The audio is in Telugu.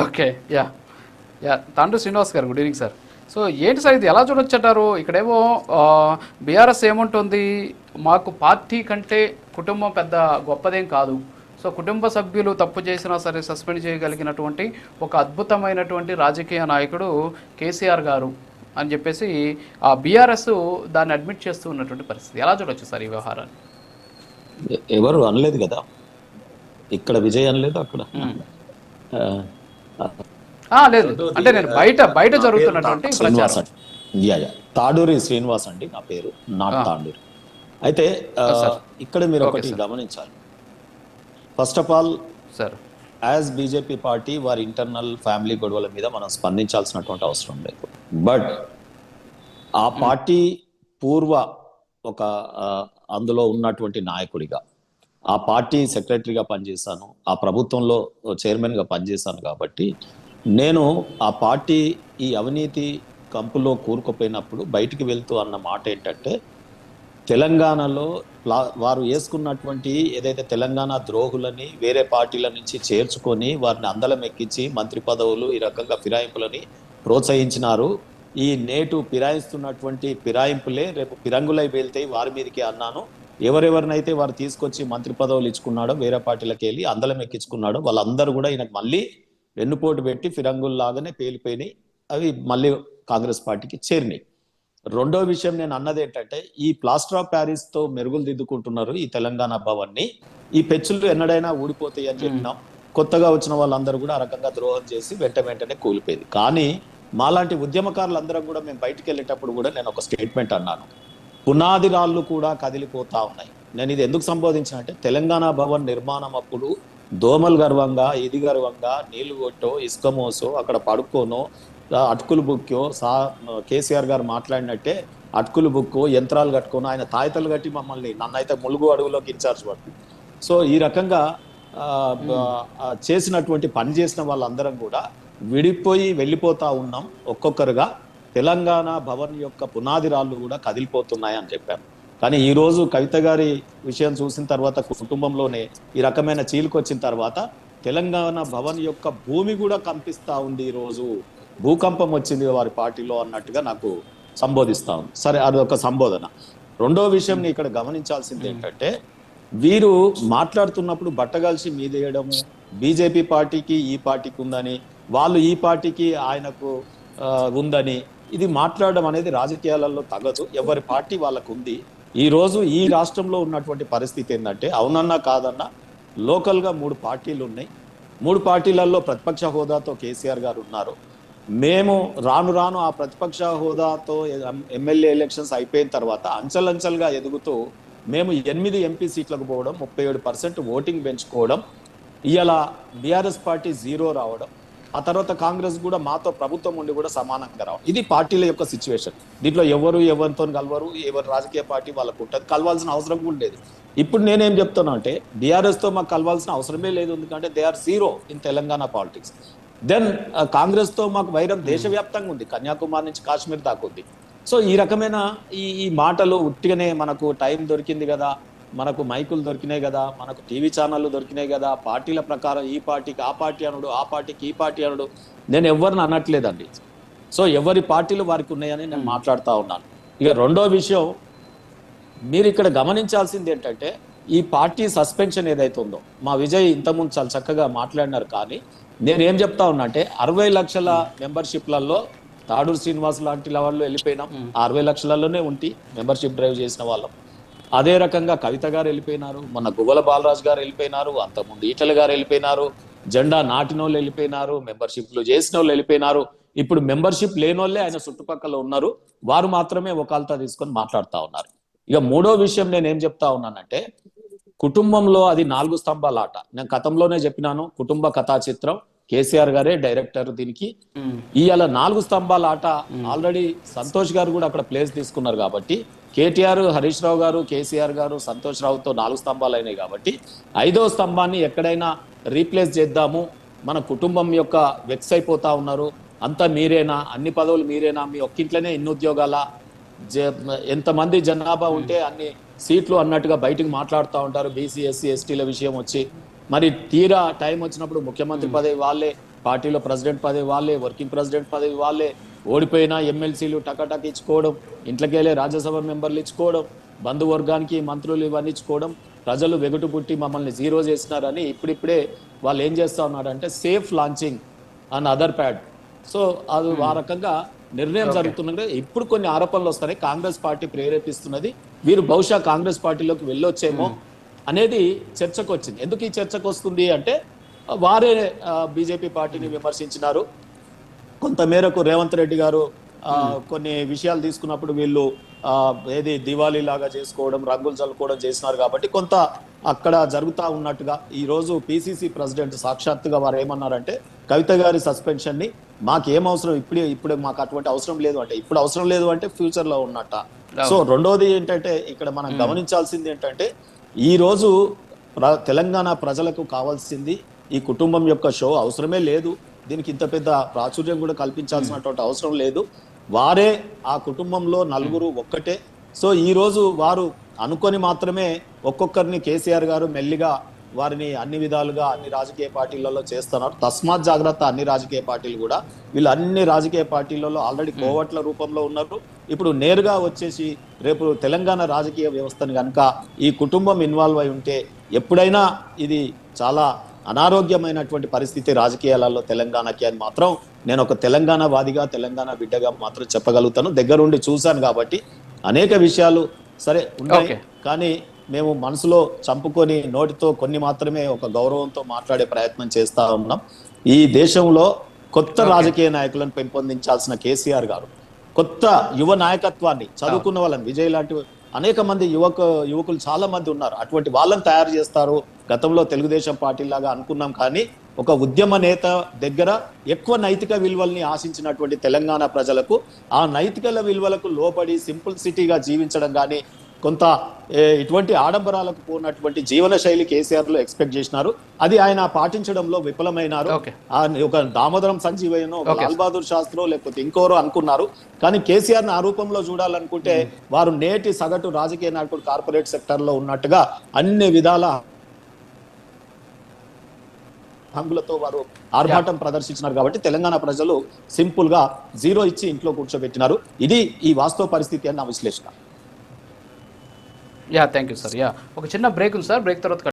ఓకే. యాహ్! తాండ్రు శ్రీనివాస్ గారు గుడ్ ఈవినింగ్ సార్. సో ఏంటి సార్ ఇది ఎలా చూడొచ్చంటారు? ఇక్కడేమో బీఆర్ఎస్ ఏముంటుంది, మాకు పార్టీ కంటే కుటుంబం పెద్ద గొప్పదేం కాదు. సో కుటుంబ సభ్యులు తప్పు చేసినా సరే సస్పెండ్ చేయగలిగినటువంటి ఒక అద్భుతమైనటువంటి రాజకీయ నాయకుడు కేసీఆర్ గారు అని చెప్పేసి ఆ బీఆర్ఎస్ దాన్ని అడ్మిట్ చేస్తూ ఉన్నటువంటి పరిస్థితి. ఎలా చూడొచ్చు సార్ ఈ వ్యవహారాన్ని? ఎవరు అనలేదు కదా, ఇక్కడ విజయ్ అనలేదు, అక్కడ లేదు అంటే నేను బయట బయట జరుగుతున్నటువంటి ప్రచారం. తాడూరి శ్రీనివాస్ అండి నా పేరు, నాట్ తాండూరి. అయితే ఇక్కడ మీరు ఒకటి గమనించాలి. First of all sir, as BJP party వారి ఇంటర్నల్ ఫ్యామిలీ గొడవల మీద మనం స్పందించాల్సినటువంటి అవసరం లేదు. బట్ ఆ పార్టీ పూర్వ ఒక అందులో ఉన్నటువంటి నాయకుడిగా, ఆ పార్టీ సెక్రటరీగా పనిచేశాను, ఆ ప్రభుత్వంలో చైర్మన్గా పనిచేశాను. కాబట్టి నేను ఆ పార్టీ ఈ అవినీతి కంపులో కూరుకుపోయినప్పుడు బయటికి వెళ్తూ అన్న మాట ఏంటంటే, తెలంగాణలో వారు వేసుకున్నటువంటి ఏదైతే తెలంగాణ ద్రోహులని వేరే పార్టీల నుంచి చేర్చుకొని వారిని అందలం ఎక్కించి మంత్రి పదవులు ఈ రకంగా ఫిరాయింపులని ప్రోత్సహించినారు. ఈ నేటు ఫిరాయిస్తున్నటువంటి ఫిరాయింపులే రేపు ఫిరంగులై వెళ్తాయి వారి మీదకి అన్నాను. ఎవరెవరినైతే వారు తీసుకొచ్చి మంత్రి పదవులు ఇచ్చుకున్నాడో, వేరే పార్టీలకు వెళ్ళి అందలం ఎక్కించుకున్నాడో వాళ్ళందరూ కూడా ఈయనకు మళ్ళీ వెన్నుపోటు పెట్టి ఫిరంగుల్లాగానే పేలిపోయినాయి. అవి మళ్ళీ కాంగ్రెస్ పార్టీకి చేరినాయి. రెండో విషయం నేను అన్నది ఏంటంటే, ఈ ప్లాస్టర్ ఆఫ్ ప్యారిస్ తో మెరుగులు దిద్దుకుంటున్నారు ఈ తెలంగాణ భవన్ని. ఈ పెచ్చులు ఎన్నడైనా ఊడిపోతాయి అని చెప్పినాం. కొత్తగా వచ్చిన వాళ్ళందరూ కూడా ఆ రకంగా ద్రోహం చేసి వెంటనే కూలిపోయింది. కానీ మాలాంటి ఉద్యమకారులందరం కూడా మేము బయటికి వెళ్ళేటప్పుడు కూడా నేను ఒక స్టేట్మెంట్ అన్నాను, పునాది రాళ్ళు కూడా కదిలిపోతా ఉన్నాయి. నేను ఇది ఎందుకు సంబోధించిన అంటే, తెలంగాణ భవన్ నిర్మాణం అప్పుడు దోమలు గర్వంగా, ఇది గర్వంగా నీళ్లు కొట్టో ఇసుక మోసో అక్కడ పడుకోనో అటుకులు బుక్కో కేసీఆర్ గారు మాట్లాడినట్టే అటుకులు బుక్కు యంత్రాలు కట్టుకోను ఆయన తాయితలు కట్టి మమ్మల్ని నన్నైతే ములుగు అడుగులోకి ఇన్ఛార్జ్ పడుతుంది. సో ఈ రకంగా చేసినటువంటి పని చేసిన వాళ్ళందరం కూడా విడిపోయి వెళ్ళిపోతా ఉన్నాం ఒక్కొక్కరుగా. తెలంగాణ భవన్ యొక్క పునాది రాళ్ళు కూడా కదిలిపోతున్నాయి అని చెప్పాను. కానీ ఈ రోజు కవిత గారి విషయం చూసిన తర్వాత, కుటుంబంలోనే ఈ రకమైన చీలికి వచ్చిన తర్వాత తెలంగాణ భవన్ యొక్క భూమి కూడా కంపిస్తా ఉంది. ఈ రోజు భూకంపం వచ్చింది వారి పార్టీలో అన్నట్టుగా నాకు సంబోధిస్తా ఉంది. సరే, అది ఒక సంబోధన. రెండో విషయం ఇక్కడ గమనించాల్సింది ఏంటంటే, వీరు మాట్లాడుతున్నప్పుడు బట్టగలిసి మీదేయడము, బీజేపీ పార్టీకి ఈ పార్టీకి ఉందని, వాళ్ళు ఈ పార్టీకి ఆయనకు ఉందని, ఇది మాట్లాడడం అనేది రాజకీయాలలో తగదు. ఎవరి పార్టీ వాళ్ళకు ఉంది. ఈ రోజు ఈ రాష్ట్రంలో ఉన్నటువంటి పరిస్థితి ఏంటంటే, అవునన్నా కాదన్నా లోకల్గా 3 పార్టీలు ఉన్నాయి. 3 పార్టీలలో ప్రతిపక్ష హోదాతో కేసీఆర్ గారు ఉన్నారు. మేము రాను ఆ ప్రతిపక్ష హోదాతో ఎమ్మెల్యే ఎలక్షన్స్ అయిపోయిన తర్వాత అంచెలంచెలుగా ఎదుగుతూ మేము 8 ఎంపీ సీట్లకు పోవడం, 37% ఓటింగ్ పెంచుకోవడం, ఇవాళ బీఆర్ఎస్ పార్టీ 0 రావడం, ఆ తర్వాత కాంగ్రెస్ కూడా మాతో ప్రభుత్వం ఉండి కూడా సమానంగా రావడం. ఇది పార్టీల యొక్క సిచ్యువేషన్. దీంట్లో ఎవరితో కలవరు, ఎవరు రాజకీయ పార్టీ వాళ్ళకు ఉంటుంది, కలవాల్సిన అవసరం కూడా లేదు. ఇప్పుడు నేనేం చెప్తున్నా అంటే, బీఆర్ఎస్ తో మాకు కలవాల్సిన అవసరమే లేదు, ఎందుకంటే they are 0 in Telangana politics. Then Congress తో మాకు వైరం దేశవ్యాప్తంగా ఉంది, కన్యాకుమారి నుంచి కాశ్మీర్ దాకా ఉంది. సో ఈ రకమైన ఈ మాటలు ఉట్టిగానే మనకు టైం దొరికింది కదా, మనకు మైకులు దొరికినాయి కదా, మనకు టీవీ ఛానళ్ళు దొరికినాయి కదా, పార్టీల ప్రకారం ఈ పార్టీకి ఆ పార్టీ అనుడు, ఆ పార్టీకి ఈ పార్టీ అనుడు, నేను ఎవరిని అనట్లేదండి. సో ఎవరి పార్టీలు వారికి ఉన్నాయని నేను మాట్లాడుతూ ఉన్నాను. ఇక రెండో విషయం మీరు ఇక్కడ గమనించాల్సింది ఏంటంటే, ఈ పార్టీ సస్పెన్షన్ ఏదైతే ఉందో, మా విజయ్ ఇంతకుముందు చాలా చక్కగా మాట్లాడినారు. కానీ నేనేం చెప్తా ఉన్నా అంటే, 60 లక్షల మెంబర్షిప్లలో తాడూరు శ్రీనివాస్ లాంటి వాళ్ళు వెళ్ళిపోయినాం. 60 లక్షలలోనే ఉండి మెంబర్షిప్ డ్రైవ్ చేసిన వాళ్ళం. అదే రకంగా కవిత గారు వెళ్ళిపోయినారు, మొన్న గువ్వల బాలరాజు గారు వెళ్ళిపోయినారు, అంతకుముందు ఈటల గారు వెళ్ళిపోయినారు, జెండా నాటిన వాళ్ళు వెళ్ళిపోయినారు, మెంబర్షిప్లు చేసిన వాళ్ళు వెళ్ళిపోయినారు. ఇప్పుడు మెంబర్షిప్ లేని వాళ్ళే ఆయన చుట్టుపక్కల ఉన్నారు. వారు మాత్రమే ఒకళ్ళతో తీసుకొని మాట్లాడుతూ ఉన్నారు. ఇక మూడో విషయం నేనేం చెప్తా ఉన్నానంటే, కుటుంబంలో అది 4 స్తంభాల ఆట. నేను గతంలోనే చెప్పినాను, కుటుంబ కథా చిత్రం, కేసీఆర్ గారే డైరెక్టర్ దీనికి. ఇవాళ 4 స్తంభాల ఆట ఆల్రెడీ సంతోష్ గారు కూడా అక్కడ ప్లేస్ తీసుకున్నారు. కాబట్టి కేటీఆర్, హరీష్ రావు గారు, కేసీఆర్ గారు, సంతోష్ రావుతో 4 స్తంభాలు అయినాయి. కాబట్టి 5వ స్తంభాన్ని ఎక్కడైనా రీప్లేస్ చేద్దాము, మన కుటుంబం యొక్క వెక్స్ అయిపోతా ఉన్నారు, అంతా మీరేనా, అన్ని పదవులు మీరేనా, మీ ఒక్కింట్లోనే ఇన్ని ఉద్యోగాల, ఎంతమంది జనాభా ఉంటే అన్ని సీట్లు అన్నట్టుగా బయటకు మాట్లాడుతూ ఉంటారు బీసీ, ఎస్సీ, ఎస్టీల విషయం వచ్చి. మరి తీరా టైం వచ్చినప్పుడు ముఖ్యమంత్రి పదవి వాళ్ళే పార్టీలో ప్రెసిడెంట్ పదవి వాళ్ళే, వర్కింగ్ ప్రెసిడెంట్ పదవి వాళ్ళే, ఓడిపోయినా ఎమ్మెల్సీలు టకటక్ ఇచ్చుకోవడం, ఇంట్లోకెళ్ళే రాజ్యసభ మెంబర్లు ఇచ్చుకోవడం, బంధువర్గానికి మంత్రులు ఇవన్నీ ఇచ్చుకోవడం, ప్రజలు వెగుటు పుట్టి మమ్మల్ని జీరో చేసినారని ఇప్పుడిప్పుడే వాళ్ళు ఏం చేస్తా ఉన్నారంటే safe launching an other pad. So అది ఆ రకంగా నిర్ణయం జరుగుతున్నది. ఇప్పుడు కొన్ని ఆరోపణలు వస్తాయి, కాంగ్రెస్ పార్టీ ప్రేరేపిస్తున్నది, వీరు బహుశా కాంగ్రెస్ పార్టీలోకి వెళ్ళొచ్చేమో అనేది చర్చకు వచ్చింది. ఎందుకు ఈ చర్చకు వస్తుంది అంటే వారే బీజేపీ పార్టీని విమర్శించినారు. కొంతమేరకు రేవంత్ రెడ్డి గారు కొన్ని విషయాలు తీసుకున్నప్పుడు వీళ్ళు ఏది దివాళీ లాగా చేసుకోవడం, రంగులు చల్లుకోవడం చేసినారు. కాబట్టి కొంత అక్కడ జరుగుతూ ఉన్నట్టుగా ఈ రోజు పిసిసి ప్రెసిడెంట్ సాక్షాత్తుగా వారు ఏమన్నారంటే కవిత గారి సస్పెన్షన్ ని మాకేం అవసరం, ఇప్పుడు మాకు అటువంటి అవసరం లేదు అంటే, ఇప్పుడు అవసరం లేదు అంటే ఫ్యూచర్ లో ఉన్నట్ట. సో రెండోది ఏంటంటే ఇక్కడ మనం గమనించాల్సింది ఏంటంటే ఈ రోజు తెలంగాణ ప్రజలకు కావాల్సింది ఈ కుటుంబం యొక్క షో అవసరమే లేదు, దీనికి ఇంత పెద్ద ప్రాచుర్యం కూడా కల్పించాల్సినటువంటి అవసరం లేదు. వారే ఆ కుటుంబంలో నలుగురు ఒక్కటే. సో ఈ రోజు వారు అనుకొని మాత్రమే ఒక్కొక్కరిని కేసీఆర్ గారు మెల్లిగా వారిని అన్ని విధాలుగా అన్ని రాజకీయ పార్టీలలో చేస్తున్నారు. తస్మాత్ జాగ్రత్త, అన్ని రాజకీయ పార్టీలు కూడా, వీళ్ళు అన్ని రాజకీయ పార్టీలలో ఆల్రెడీ కోవట్ల రూపంలో ఉన్నారు. ఇప్పుడు నేరుగా వచ్చేసి రేపు తెలంగాణ రాజకీయ వ్యవస్థను కనుక ఈ కుటుంబం ఇన్వాల్వ్ అయి ఉంటే ఎప్పుడైనా ఇది చాలా అనారోగ్యమైనటువంటి పరిస్థితి రాజకీయాలలో తెలంగాణకి అని మాత్రం నేను ఒక తెలంగాణ వాదిగా, తెలంగాణ బిడ్డగా మాత్రం చెప్పగలుగుతాను. దగ్గరుండి చూశాను కాబట్టి అనేక విషయాలు సరే ఉన్నాయి, కానీ మేము మనసులో చంపుకొని నోటితో కొన్ని మాత్రమే ఒక గౌరవంతో మాట్లాడే ప్రయత్నం చేస్తా ఉన్నాం. ఈ దేశంలో కొత్త రాజకీయ నాయకులను పెంపొందించాల్సిన కేసీఆర్ గారు కొత్త యువ నాయకత్వాన్ని, చదువుకున్న వాళ్ళని, విజయ్ లాంటి అనేక మంది యువకులు చాలా మంది ఉన్నారు, అటువంటి వాళ్ళని తయారు చేస్తారు. గతంలో తెలుగుదేశం పార్టీ లాగా అనుకున్నాం, కానీ ఒక ఉద్యమ నేత దగ్గర ఎక్కువ నైతిక విలువల్ని ఆశించినటువంటి తెలంగాణ ప్రజలకు ఆ నైతిక విలువలకు లోబడి సింపుల్ సిటీగా జీవించడం కానీ, కొంత ఇటువంటి ఆడంబరాలకు పోయినటువంటి జీవన శైలి కేసీఆర్ లో ఎక్స్పెక్ట్ చేసినారు. అది ఆయన పాటించడంలో విఫలమైనారు. ఒక దామోదరం సంజీవయ్యనో, ఒక లాల్ బహదూర్ శాస్త్రో, లేకపోతే ఇంకోరో అనుకున్నారు. కానీ కేసీఆర్ ని ఆ రూపంలో చూడాలనుకుంటే వారు నేటి సగటు రాజకీయ నాయకుడు కార్పొరేట్ సెక్టర్ లో ఉన్నట్టుగా అన్ని విధాల హంగులతో వారు ఆర్భాటం ప్రదర్శించినారు. కాబట్టి తెలంగాణ ప్రజలు సింపుల్ గా జీరో ఇచ్చి ఇంట్లో కూర్చోబెట్టినారు. ఇది ఈ వాస్తవ పరిస్థితి అని నా విశ్లేషణ. Thank you sir. ఒక చిన్న బ్రేక్ ఉంది సార్, బ్రేక్ తర్వాత